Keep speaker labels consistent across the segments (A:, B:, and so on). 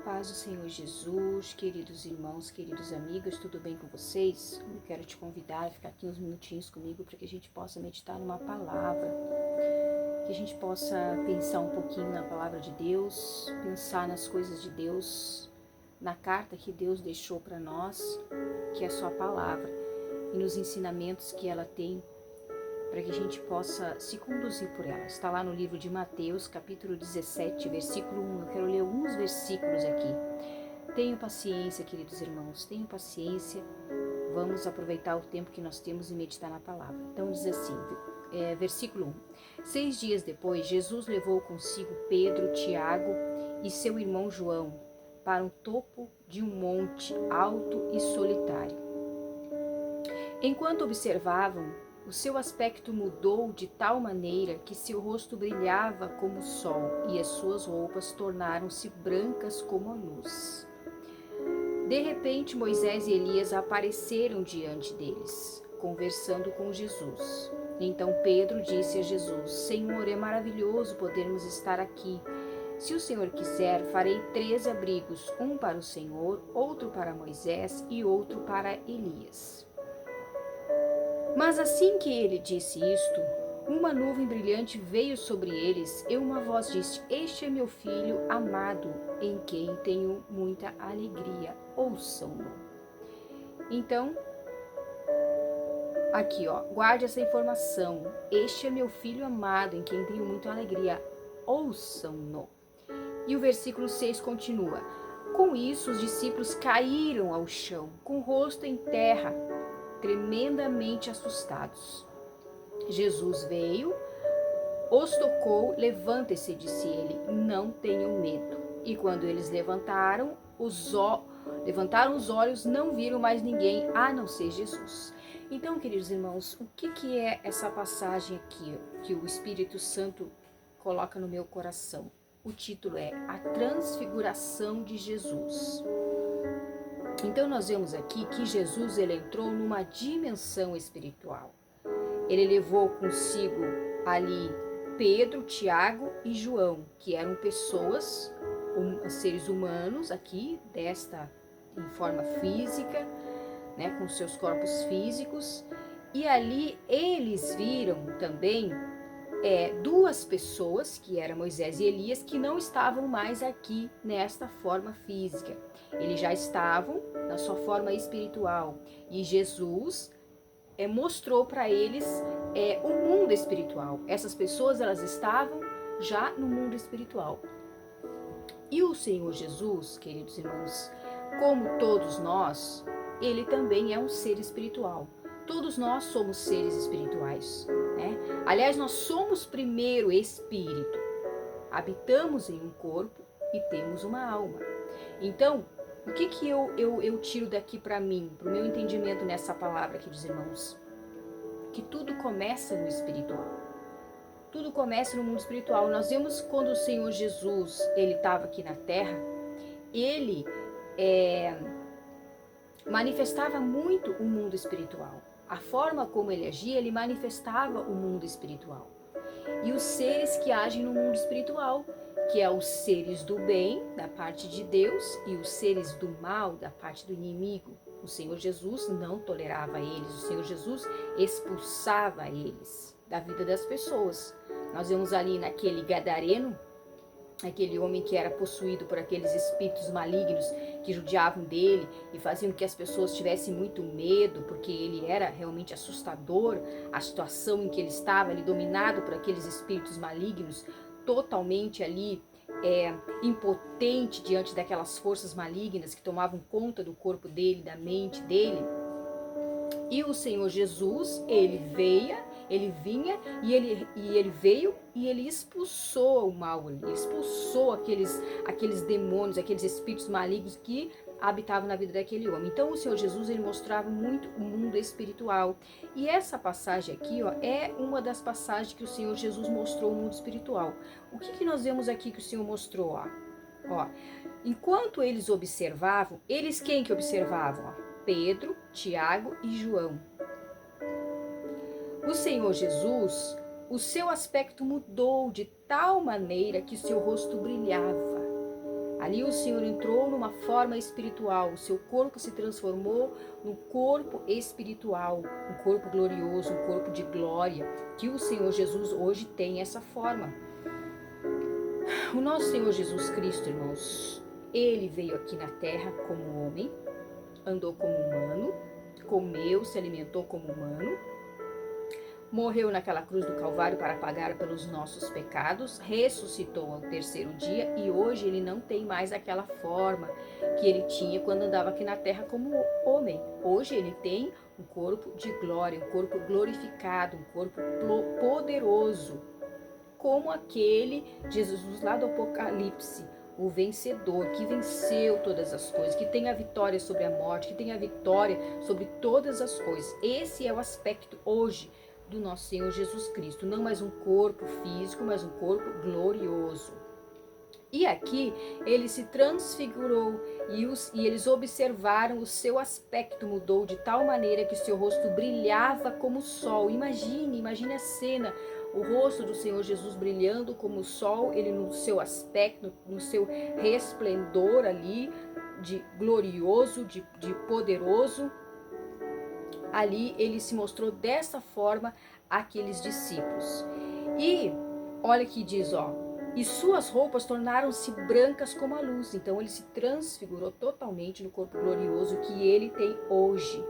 A: paz do Senhor Jesus, queridos irmãos, queridos amigos, tudo bem com vocês? Eu quero te convidar a ficar aqui uns minutinhos comigo para que a gente possa meditar numa palavra, que a gente possa pensar um pouquinho na palavra de Deus, pensar nas coisas de Deus, na carta que Deus deixou para nós, que é a sua palavra, e nos ensinamentos que ela tem para que a gente possa se conduzir por ela. Está lá no livro de Mateus, capítulo 17, versículo 1. Eu quero ler alguns versículos aqui. Tenham paciência, queridos irmãos, tenham paciência. Vamos aproveitar o tempo que nós temos e meditar na palavra. Então diz assim, versículo 1. 6 dias depois, Jesus levou consigo Pedro, Tiago e seu irmão João para um topo de um monte alto e solitário. Enquanto observavam, o seu aspecto mudou de tal maneira que seu rosto brilhava como o sol e as suas roupas tornaram-se brancas como a luz. De repente, Moisés e Elias apareceram diante deles, conversando com Jesus. Então Pedro disse a Jesus: Senhor, é maravilhoso podermos estar aqui. Se o Senhor quiser, farei 3 abrigos, um para o Senhor, outro para Moisés e outro para Elias. Mas assim que ele disse isto, uma nuvem brilhante veio sobre eles e uma voz disse: Este é meu filho amado, em quem tenho muita alegria. Ouçam-no. Então, aqui guarde essa informação. Este é meu filho amado, em quem tenho muita alegria. Ouçam-no. E o versículo 6 continua: Com isso os discípulos caíram ao chão, com o rosto em terra, tremendamente assustados. Jesus veio, os tocou, levante-se, disse ele, não tenham medo. E quando eles levantaram os olhos, não viram mais ninguém a não ser Jesus. Então, queridos irmãos, o que é essa passagem aqui que o Espírito Santo coloca no meu coração? O título é A Transfiguração de Jesus. Então nós vemos aqui que Jesus ele entrou numa dimensão espiritual. Ele levou consigo ali Pedro, Tiago e João, que eram pessoas, seres humanos aqui, em forma física, né, com seus corpos físicos. E ali eles viram também 2 pessoas, que eram Moisés e Elias, que não estavam mais aqui nesta forma física. Eles já estavam na sua forma espiritual. E Jesus mostrou para eles o mundo espiritual. Essas pessoas, elas estavam já no mundo espiritual. E o Senhor Jesus, queridos irmãos, como todos nós, ele também é um ser espiritual. Todos nós somos seres espirituais, né? Aliás, nós somos primeiro espírito. Habitamos em um corpo e temos uma alma. Então, o que eu tiro daqui para mim, para o meu entendimento nessa palavra aqui dos irmãos? Que tudo começa no espiritual. Tudo começa no mundo espiritual. Nós vemos quando o Senhor Jesus ele estava aqui na terra, ele manifestava muito o mundo espiritual. A forma como ele agia, ele manifestava o mundo espiritual. E os seres que agem no mundo espiritual, que é os seres do bem, da parte de Deus, e os seres do mal, da parte do inimigo. O Senhor Jesus não tolerava eles, o Senhor Jesus expulsava eles da vida das pessoas. Nós vemos ali naquele gadareno, aquele homem que era possuído por aqueles espíritos malignos que judiavam dele e faziam que as pessoas tivessem muito medo, porque ele era realmente assustador, a situação em que ele estava, ele dominado por aqueles espíritos malignos, totalmente ali impotente diante daquelas forças malignas que tomavam conta do corpo dele, da mente dele. E o Senhor Jesus, ele vinha e ele veio e ele expulsou o mal, ele expulsou aqueles demônios, aqueles espíritos malignos que habitavam na vida daquele homem. Então o Senhor Jesus ele mostrava muito o mundo espiritual. E essa passagem aqui é uma das passagens que o Senhor Jesus mostrou o mundo espiritual. O que nós vemos aqui que o Senhor mostrou? Enquanto eles observavam, quem que observavam? Pedro, Tiago e João. O Senhor Jesus, o seu aspecto mudou de tal maneira que seu rosto brilhava. Ali o Senhor entrou numa forma espiritual, o seu corpo se transformou num corpo espiritual, um corpo glorioso, um corpo de glória, que o Senhor Jesus hoje tem essa forma. O nosso Senhor Jesus Cristo, irmãos, ele veio aqui na terra como homem, andou como humano, comeu, se alimentou como humano, morreu naquela cruz do Calvário para pagar pelos nossos pecados, ressuscitou ao terceiro dia e hoje ele não tem mais aquela forma que ele tinha quando andava aqui na terra como homem. Hoje ele tem um corpo de glória, um corpo glorificado, um corpo poderoso, como aquele Jesus lá do Apocalipse, o vencedor, que venceu todas as coisas, que tem a vitória sobre a morte, que tem a vitória sobre todas as coisas. Esse é o aspecto hoje do nosso Senhor Jesus Cristo, não mais um corpo físico, mas um corpo glorioso. E aqui ele se transfigurou e eles observaram o seu aspecto mudou de tal maneira que seu rosto brilhava como o sol. Imagine a cena, o rosto do Senhor Jesus brilhando como o sol, ele no seu aspecto, no seu resplendor ali, de glorioso, de poderoso. Ali ele se mostrou dessa forma àqueles discípulos. E olha que diz, e suas roupas tornaram-se brancas como a luz. Então ele se transfigurou totalmente no corpo glorioso que ele tem hoje,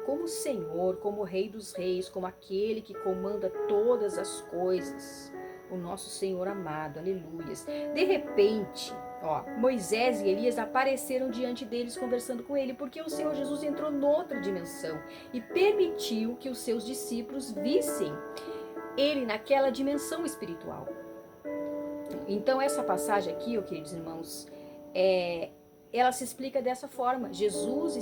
A: como Senhor, como Rei dos Reis, como aquele que comanda todas as coisas, o nosso Senhor amado, aleluias. De repente, Moisés e Elias apareceram diante deles conversando com ele, porque o Senhor Jesus entrou noutra dimensão e permitiu que os seus discípulos vissem ele naquela dimensão espiritual. Então essa passagem aqui, queridos irmãos, ela se explica dessa forma. Jesus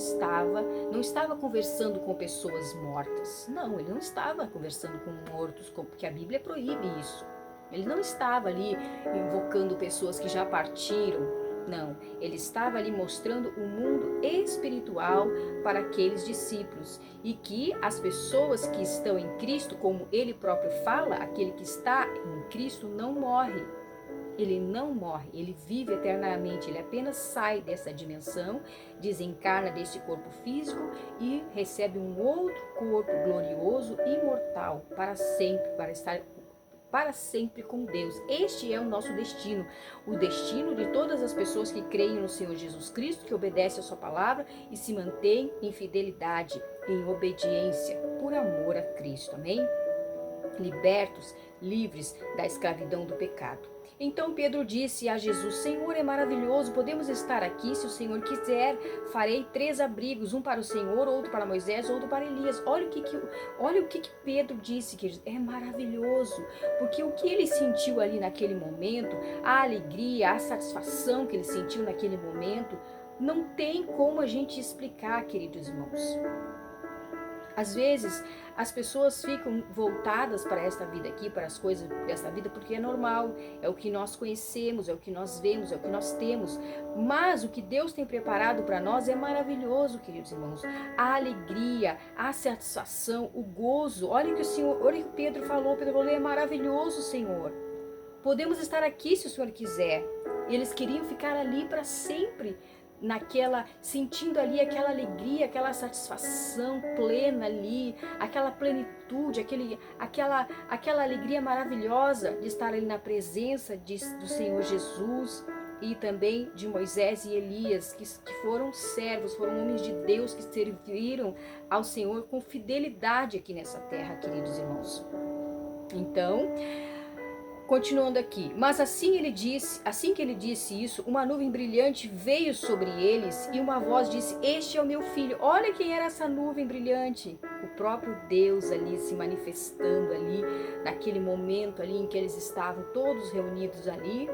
A: não estava conversando com pessoas mortas. Não, ele não estava conversando com mortos, porque a Bíblia proíbe isso. Ele não estava ali invocando pessoas que já partiram. Não, ele estava ali mostrando o mundo espiritual para aqueles discípulos. E que as pessoas que estão em Cristo, como ele próprio fala, aquele que está em Cristo não morre. Ele não morre, ele vive eternamente, ele apenas sai dessa dimensão, desencarna desse corpo físico e recebe um outro corpo glorioso e imortal para sempre, para estar para sempre com Deus. Este é o nosso destino, o destino de todas as pessoas que creem no Senhor Jesus Cristo, que obedecem a sua palavra e se mantêm em fidelidade, em obediência, por amor a Cristo, amém? Libertos, livres da escravidão do pecado. Então Pedro disse a Jesus: Senhor, é maravilhoso, podemos estar aqui, se o Senhor quiser, farei 3 abrigos, um para o Senhor, outro para Moisés, outro para Elias. Olha o que Pedro disse, que é maravilhoso, porque o que ele sentiu ali naquele momento, a alegria, a satisfação que ele sentiu naquele momento, não tem como a gente explicar, queridos irmãos. Às vezes, as pessoas ficam voltadas para esta vida aqui, para as coisas desta vida, porque é normal, é o que nós conhecemos, é o que nós vemos, é o que nós temos. Mas o que Deus tem preparado para nós é maravilhoso, queridos irmãos. A alegria, a satisfação, o gozo. Olha o que Pedro falou, é maravilhoso, Senhor. Podemos estar aqui se o Senhor quiser. Eles queriam ficar ali para sempre, sentindo ali aquela alegria, aquela satisfação plena ali, aquela plenitude, aquela alegria maravilhosa de estar ali na presença do Senhor Jesus e também de Moisés e Elias, que foram servos, foram homens de Deus que serviram ao Senhor com fidelidade aqui nessa terra, queridos irmãos. Então, continuando aqui, mas assim que ele disse isso, uma nuvem brilhante veio sobre eles e uma voz disse: Este é o meu filho. Olha quem era essa nuvem brilhante. O próprio Deus ali se manifestando ali, naquele momento ali em que eles estavam todos reunidos ali,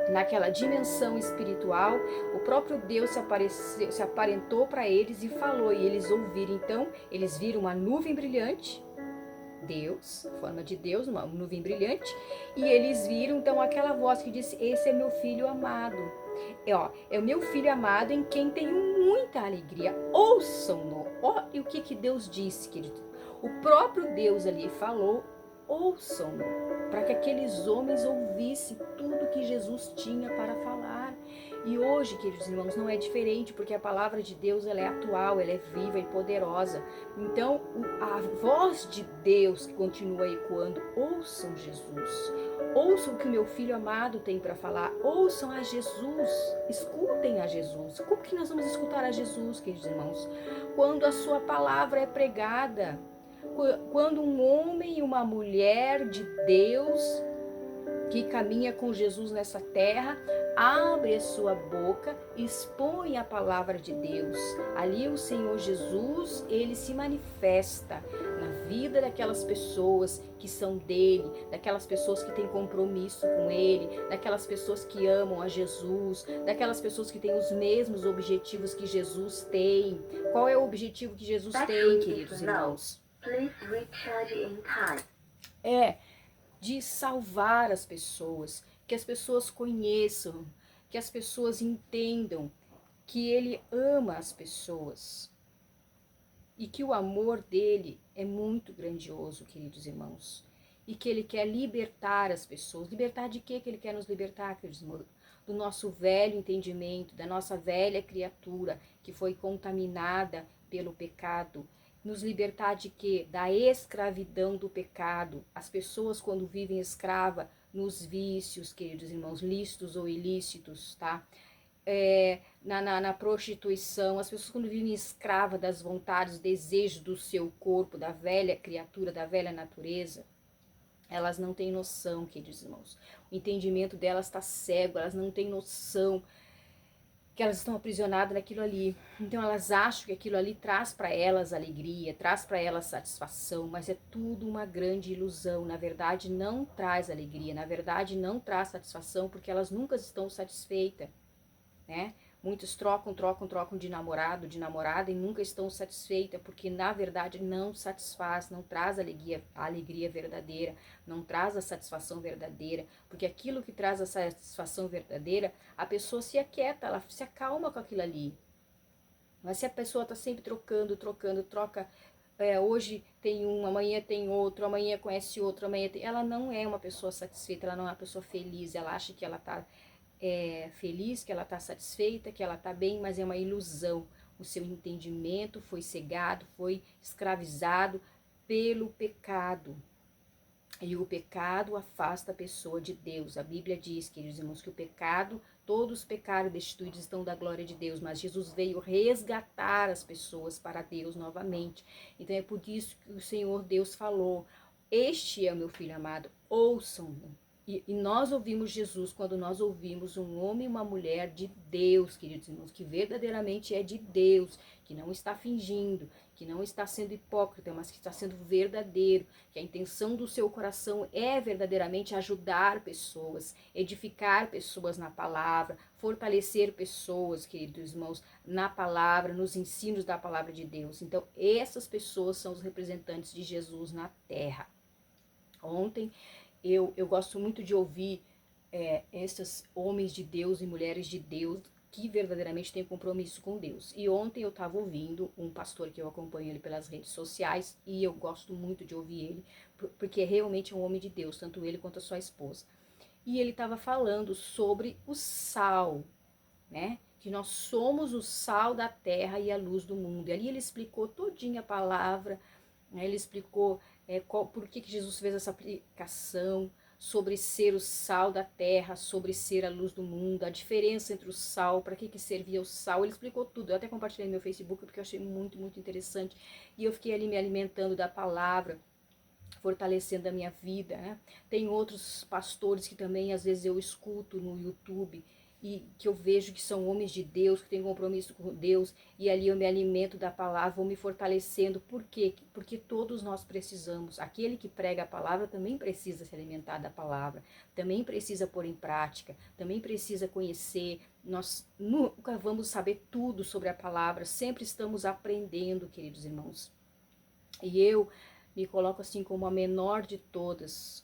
A: naquela dimensão espiritual. O próprio Deus se aparentou para eles e falou, e eles ouviram. Então, eles viram uma nuvem brilhante, Deus, forma de Deus, uma nuvem brilhante, e eles viram então aquela voz que disse: Esse é meu filho amado. É o meu filho amado em quem tenho muita alegria. Ouçam-no. E o que Deus disse, querido? O próprio Deus ali falou: ouçam-no, para que aqueles homens ouvissem tudo que Jesus tinha para falar. E hoje, queridos irmãos, não é diferente, porque a palavra de Deus ela é atual, ela é viva e poderosa. Então, a voz de Deus que continua ecoando, ouçam Jesus. Ouçam o que o meu filho amado tem para falar. Ouçam a Jesus. Escutem a Jesus. Como que nós vamos escutar a Jesus, queridos irmãos? Quando a sua palavra é pregada. Quando um homem e uma mulher de Deus que caminha com Jesus nessa terra, abre a sua boca, expõe a palavra de Deus. Ali o Senhor Jesus, ele se manifesta na vida daquelas pessoas que são dele, daquelas pessoas que têm compromisso com ele, daquelas pessoas que amam a Jesus, daquelas pessoas que têm os mesmos objetivos que Jesus tem. Qual é o objetivo que Jesus tem, queridos irmãos? De salvar as pessoas, que as pessoas conheçam, que as pessoas entendam que ele ama as pessoas e que o amor dele é muito grandioso, queridos irmãos, e que ele quer libertar as pessoas. Libertar de quê que ele quer nos libertar, queridos irmãos? Do nosso velho entendimento, da nossa velha criatura que foi contaminada pelo pecado. Nos libertar de quê? Da escravidão do pecado. As pessoas, quando vivem escrava nos vícios, queridos irmãos, lícitos ou ilícitos, tá? Na prostituição, as pessoas quando vivem escrava das vontades, desejos do seu corpo, da velha criatura, da velha natureza, elas não têm noção, queridos irmãos. O entendimento delas está cego, elas não têm noção que elas estão aprisionadas naquilo ali. Então elas acham que aquilo ali traz para elas alegria, traz para elas satisfação, mas é tudo uma grande ilusão. Na verdade não traz alegria, na verdade não traz satisfação, porque elas nunca estão satisfeitas, né? Muitos trocam de namorado, de namorada e nunca estão satisfeitas, porque na verdade não satisfaz, não traz a alegria verdadeira, não traz a satisfação verdadeira, porque aquilo que traz a satisfação verdadeira, a pessoa se aquieta, ela se acalma com aquilo ali. Mas se a pessoa está sempre troca, hoje tem um, amanhã tem outro, amanhã conhece outro, amanhã tem... Ela não é uma pessoa satisfeita, ela não é uma pessoa feliz, ela acha que ela está feliz, que ela está satisfeita, que ela está bem, mas é uma ilusão. O seu entendimento foi cegado, foi escravizado pelo pecado. E o pecado afasta a pessoa de Deus. A Bíblia diz, queridos irmãos, que o pecado, todos pecaram e destituídos estão da glória de Deus, mas Jesus veio resgatar as pessoas para Deus novamente. Então é por isso que o Senhor Deus falou: este é o meu filho amado, ouçam-no. E nós ouvimos Jesus quando nós ouvimos um homem e uma mulher de Deus, queridos irmãos, que verdadeiramente é de Deus, que não está fingindo, que não está sendo hipócrita, mas que está sendo verdadeiro, que a intenção do seu coração é verdadeiramente ajudar pessoas, edificar pessoas na palavra, fortalecer pessoas, queridos irmãos, na palavra, nos ensinos da palavra de Deus. Então, essas pessoas são os representantes de Jesus na terra. Ontem, eu gosto muito de ouvir esses homens de Deus e mulheres de Deus que verdadeiramente têm compromisso com Deus. E ontem eu estava ouvindo um pastor que eu acompanho ele pelas redes sociais e eu gosto muito de ouvir ele, porque realmente é um homem de Deus, tanto ele quanto a sua esposa. E ele estava falando sobre o sal, né? Que nós somos o sal da terra e a luz do mundo. E ali ele explicou todinha a palavra, né? Ele explicou por que Jesus fez essa aplicação sobre ser o sal da terra, sobre ser a luz do mundo, a diferença entre o sal, para que servia o sal. Ele explicou tudo. Eu até compartilhei no meu Facebook porque eu achei muito, muito interessante. E eu fiquei ali me alimentando da palavra, fortalecendo a minha vida, né? Tem outros pastores que também às vezes eu escuto no YouTube e que eu vejo que são homens de Deus, que têm compromisso com Deus, e ali eu me alimento da palavra, vou me fortalecendo. Por quê? Porque todos nós precisamos. Aquele que prega a palavra também precisa se alimentar da palavra, também precisa pôr em prática, também precisa conhecer. Nós nunca vamos saber tudo sobre a palavra, sempre estamos aprendendo, queridos irmãos. E eu me coloco assim como a menor de todas,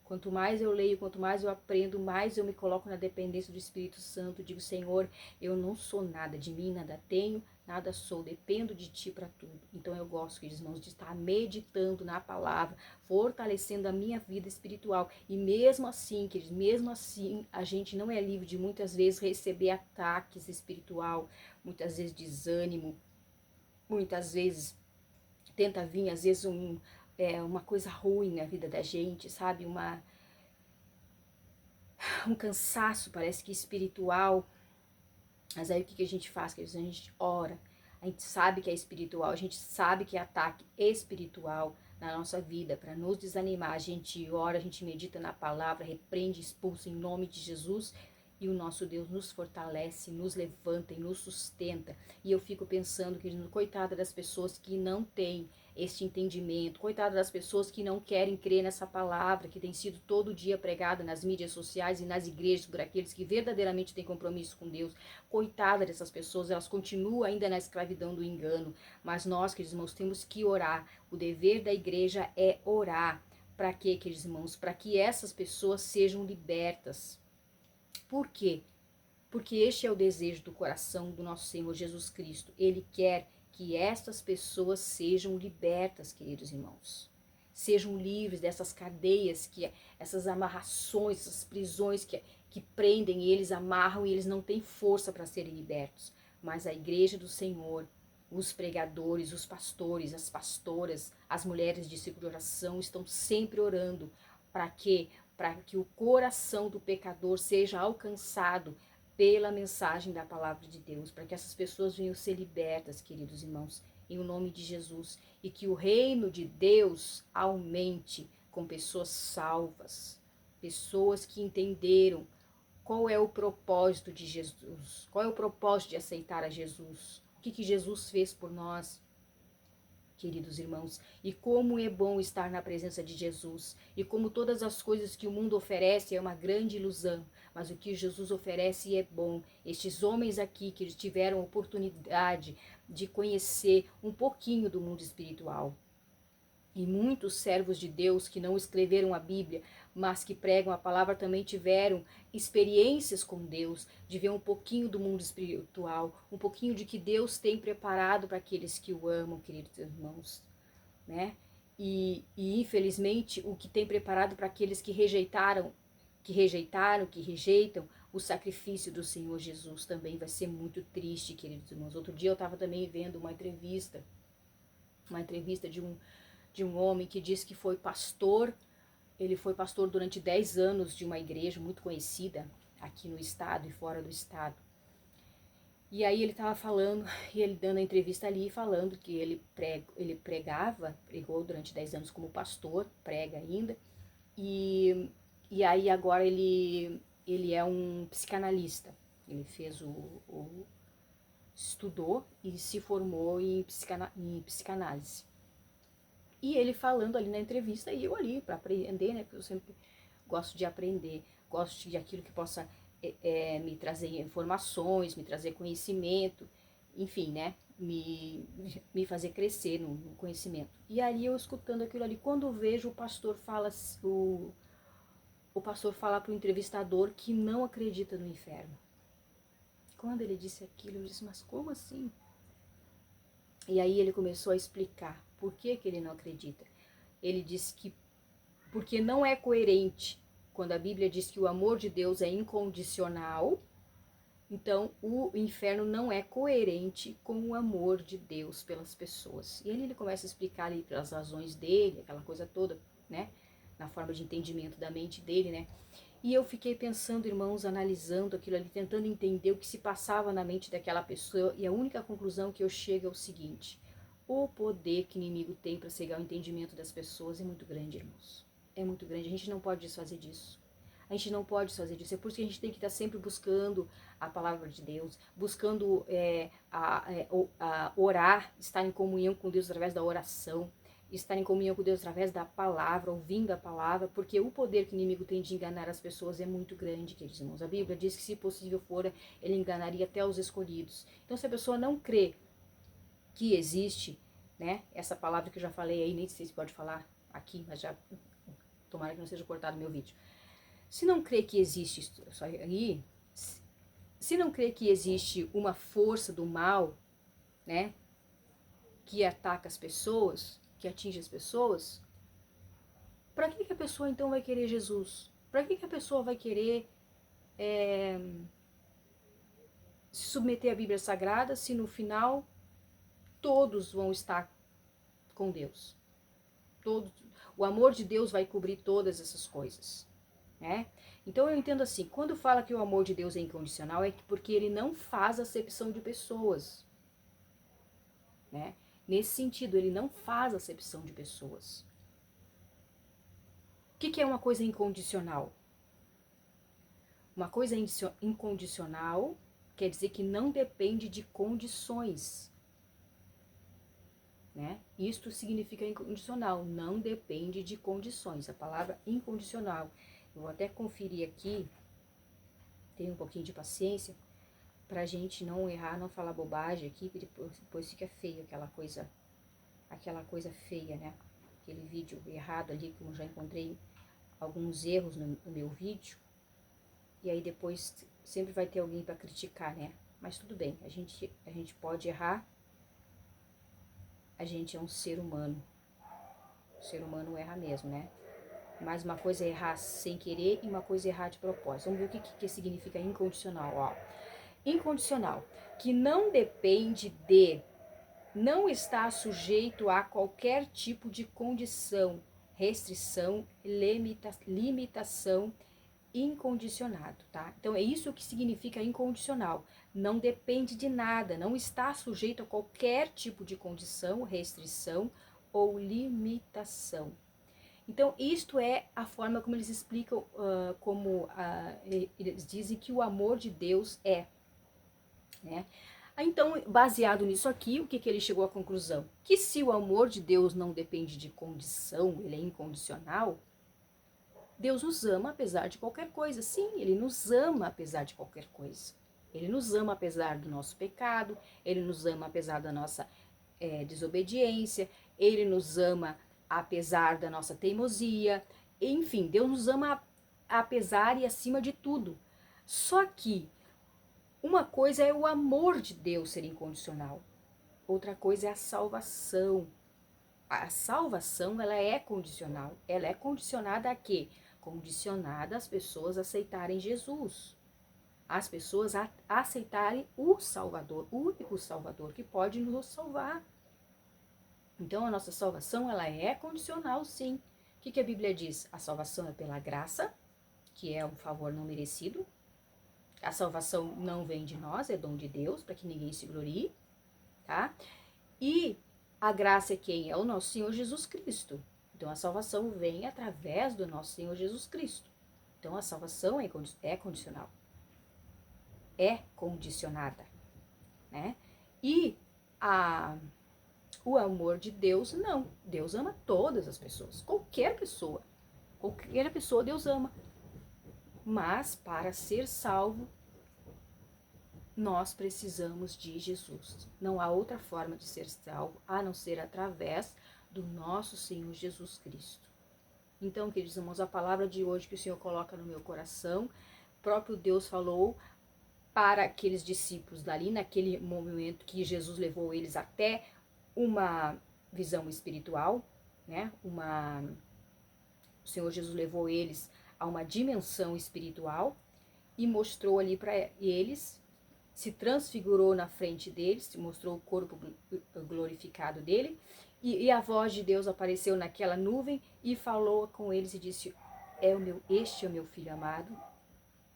A: Quanto mais eu leio, quanto mais eu aprendo, mais eu me coloco na dependência do Espírito Santo. Digo, Senhor, eu não sou nada, de mim nada tenho, nada sou, dependo de Ti para tudo. Então eu gosto, queridos irmãos, de estar meditando na palavra, fortalecendo a minha vida espiritual. E mesmo assim, queridos, mesmo assim, a gente não é livre de muitas vezes receber ataques espiritual, muitas vezes desânimo, muitas vezes tenta vir, às vezes, uma coisa ruim na vida da gente, sabe? Um cansaço, parece que espiritual. Mas aí o que a gente faz? A gente ora, a gente sabe que é espiritual, a gente sabe que é ataque espiritual na nossa vida, para nos desanimar. A gente ora, a gente medita na palavra, repreende, expulsa em nome de Jesus. E o nosso Deus nos fortalece, nos levanta e nos sustenta. E eu fico pensando que, coitada das pessoas que não têm este entendimento, coitada das pessoas que não querem crer nessa palavra que tem sido todo dia pregada nas mídias sociais e nas igrejas por aqueles que verdadeiramente têm compromisso com Deus. Coitada dessas pessoas, elas continuam ainda na escravidão do engano. Mas nós, queridos irmãos, temos que orar. O dever da igreja é orar. Para quê, queridos irmãos? Para que essas pessoas sejam libertas. Por quê? Porque este é o desejo do coração do nosso Senhor Jesus Cristo. Ele quer que estas pessoas sejam libertas, queridos irmãos. Sejam livres dessas cadeias, essas amarrações, essas prisões que prendem eles, amarram e eles não têm força para serem libertos. Mas a igreja do Senhor, os pregadores, os pastores, as pastoras, as mulheres de ciclo de oração estão sempre orando. Para quê? Para que o coração do pecador seja alcançado pela mensagem da palavra de Deus, para que essas pessoas venham ser libertas, queridos irmãos, em nome de Jesus, e que o reino de Deus aumente com pessoas salvas, pessoas que entenderam qual é o propósito de Jesus, qual é o propósito de aceitar a Jesus, o que Jesus fez por nós, queridos irmãos, e como é bom estar na presença de Jesus, e como todas as coisas que o mundo oferece é uma grande ilusão, mas o que Jesus oferece é bom. Estes homens aqui que tiveram oportunidade de conhecer um pouquinho do mundo espiritual, e muitos servos de Deus que não escreveram a Bíblia, mas que pregam a palavra, também tiveram experiências com Deus, de ver um pouquinho do mundo espiritual, um pouquinho de que Deus tem preparado para aqueles que o amam, queridos irmãos, né? E infelizmente o que tem preparado para aqueles que rejeitam o sacrifício do Senhor Jesus também vai ser muito triste, queridos irmãos. Outro dia eu estava também vendo uma entrevista de um homem que disse que foi pastor. Ele foi pastor durante 10 anos de uma igreja muito conhecida aqui no estado e fora do estado. E aí ele estava falando, e ele dando a entrevista ali, falando que ele pregou durante 10 anos como pastor, prega ainda, e aí agora ele é um psicanalista. Ele fez estudou e se formou em psicanálise. E ele falando ali na entrevista, e eu ali para aprender, né? Porque eu sempre gosto de aprender, gosto de aquilo que possa me trazer informações, me trazer conhecimento, enfim, né? Me fazer crescer no conhecimento. E ali eu escutando aquilo ali, quando eu vejo o pastor falar para o entrevistador que não acredita no inferno. Quando ele disse aquilo, eu disse, mas como assim? E aí ele começou a explicar por que ele não acredita. Ele disse que porque não é coerente quando a Bíblia diz que o amor de Deus é incondicional, então o inferno não é coerente com o amor de Deus pelas pessoas. E ele começa a explicar ali pelas razões dele, aquela coisa toda, né? Na forma de entendimento da mente dele, né? E eu fiquei pensando, irmãos, analisando aquilo ali, tentando entender o que se passava na mente daquela pessoa, e a única conclusão que eu chego é o seguinte: o poder que o inimigo tem para cegar o entendimento das pessoas é muito grande, irmãos. É muito grande, a gente não pode desfazer disso. A gente não pode fazer disso, é por isso que a gente tem que estar sempre buscando a palavra de Deus, buscando orar, estar em comunhão com Deus através da oração, estar em comunhão com Deus através da palavra, ouvindo a palavra, porque o poder que o inimigo tem de enganar as pessoas é muito grande, queridos irmãos. A Bíblia diz que, se possível for, ele enganaria até os escolhidos. Então, se a pessoa não crê que existe, né, essa palavra que eu já falei aí, nem sei se pode falar aqui, mas já tomara que não seja cortado meu vídeo. Se não crê que existe isso aí, se não crê que existe uma força do mal, né, que ataca as pessoas, que atinge as pessoas, para que a pessoa então vai querer Jesus? Para que a pessoa vai querer se submeter à Bíblia Sagrada se no final todos vão estar com Deus? Todos, o amor de Deus vai cobrir todas essas coisas, né? Então eu entendo assim, quando fala que o amor de Deus é incondicional, é porque ele não faz acepção de pessoas, né? Nesse sentido, ele não faz acepção de pessoas. O que é uma coisa incondicional? Uma coisa incondicional quer dizer que não depende de condições, né? Isto significa incondicional, não depende de condições. A palavra incondicional, eu vou até conferir aqui, tenha um pouquinho de paciência, pra gente não errar, não falar bobagem aqui, que depois fica feio aquela coisa feia, né? Aquele vídeo errado ali, como já encontrei alguns erros no meu vídeo, e aí depois sempre vai ter alguém para criticar, né? Mas tudo bem, a gente pode errar, a gente é um ser humano, o ser humano erra mesmo, né? Mas uma coisa é errar sem querer e uma coisa é errar de propósito. Vamos ver o que significa incondicional, ó. Incondicional, que não depende de, não está sujeito a qualquer tipo de condição, restrição, limitação, incondicionado, tá? Então é isso que significa incondicional. Não depende de nada, não está sujeito a qualquer tipo de condição, restrição ou limitação. Então, isto é a forma como eles explicam, eles dizem que o amor de Deus é, né? Então, baseado nisso aqui, o que ele chegou à conclusão? Que se o amor de Deus não depende de condição, ele é incondicional, Deus nos ama apesar de qualquer coisa. Sim, ele nos ama apesar de qualquer coisa. Ele nos ama apesar do nosso pecado, ele nos ama apesar da nossa desobediência, ele nos ama apesar da nossa teimosia. Enfim, Deus nos ama apesar e acima de tudo. Só que uma coisa é o amor de Deus ser incondicional. Outra coisa é a salvação. A salvação, ela é condicional. Ela é condicionada a quê? Condicionada às pessoas aceitarem Jesus. As pessoas aceitarem o Salvador, o único Salvador que pode nos salvar. Então, a nossa salvação, ela é condicional, sim. O que a Bíblia diz? A salvação é pela graça, que é um favor não merecido. A salvação não vem de nós, é dom de Deus, para que ninguém se glorie, tá? E a graça é quem? É o nosso Senhor Jesus Cristo. Então, a salvação vem através do nosso Senhor Jesus Cristo. Então, a salvação é condicional. É condicionada, né? E o amor de Deus, não. Deus ama todas as pessoas. Qualquer pessoa Deus ama. Mas, para ser salvo, nós precisamos de Jesus. Não há outra forma de ser salvo a não ser através do nosso Senhor Jesus Cristo. Então, queridos irmãos, a palavra de hoje que o Senhor coloca no meu coração, próprio Deus falou para aqueles discípulos dali, naquele momento que Jesus levou eles até uma visão espiritual, né? O Senhor Jesus levou eles a uma dimensão espiritual e mostrou ali para eles, se transfigurou na frente deles, se mostrou o corpo glorificado dele, e a voz de Deus apareceu naquela nuvem e falou com eles e disse: este é o meu filho amado,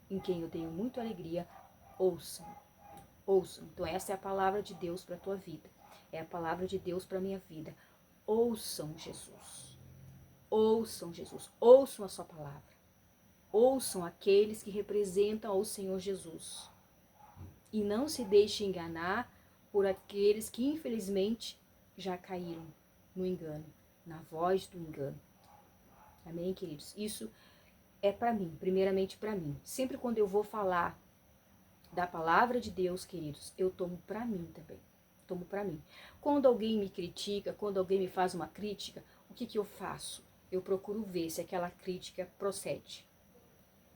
A: em quem eu tenho muita alegria, ouçam. Ouçam. Então essa é a palavra de Deus para a tua vida, é a palavra de Deus para a minha vida. Ouçam Jesus, ouçam Jesus, ouçam a sua palavra, ouçam aqueles que representam o Senhor Jesus. E não se deixe enganar por aqueles que infelizmente já caíram no engano, na voz do engano. Amém, queridos? Isso é para mim, primeiramente para mim. Sempre quando eu vou falar da palavra de Deus, queridos, eu tomo para mim também. Tomo para mim. Quando alguém me critica, quando alguém me faz uma crítica, o que eu faço? eu procuro ver se aquela crítica procede.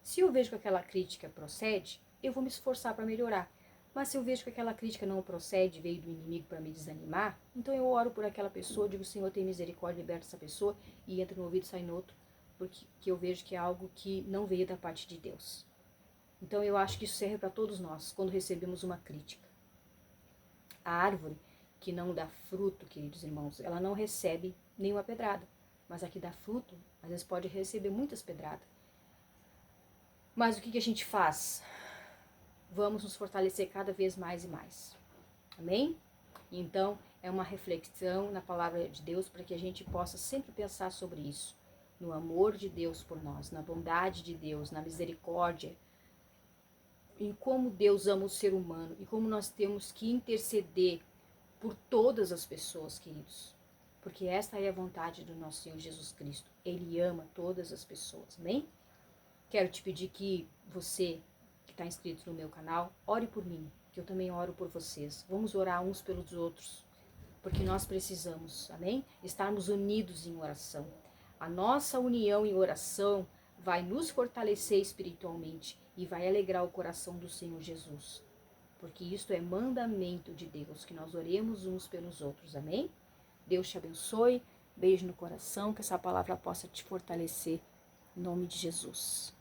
A: Se eu vejo que aquela crítica procede, eu vou me esforçar para melhorar. Mas se eu vejo que aquela crítica não procede, veio do inimigo para me desanimar, então eu oro por aquela pessoa, digo, Senhor, tem misericórdia, liberta essa pessoa, e entra no ouvido e sai no outro, porque eu vejo que é algo que não veio da parte de Deus. Então eu acho que isso serve para todos nós, quando recebemos uma crítica. A árvore que não dá fruto, queridos irmãos, ela não recebe nenhuma pedrada, mas a que dá fruto, às vezes pode receber muitas pedradas. Mas o que a gente faz? Vamos nos fortalecer cada vez mais e mais. Amém? Então, é uma reflexão na palavra de Deus para que a gente possa sempre pensar sobre isso. No amor de Deus por nós, na bondade de Deus, na misericórdia, em como Deus ama o ser humano e como nós temos que interceder por todas as pessoas, queridos. Porque esta é a vontade do nosso Senhor Jesus Cristo. Ele ama todas as pessoas, amém? Quero te pedir que você que está inscrito no meu canal, ore por mim, que eu também oro por vocês. Vamos orar uns pelos outros, porque nós precisamos, amém? Estarmos unidos em oração. A nossa união em oração vai nos fortalecer espiritualmente e vai alegrar o coração do Senhor Jesus. Porque isto é mandamento de Deus, que nós oremos uns pelos outros, amém? Deus te abençoe, beijo no coração, que essa palavra possa te fortalecer, em nome de Jesus.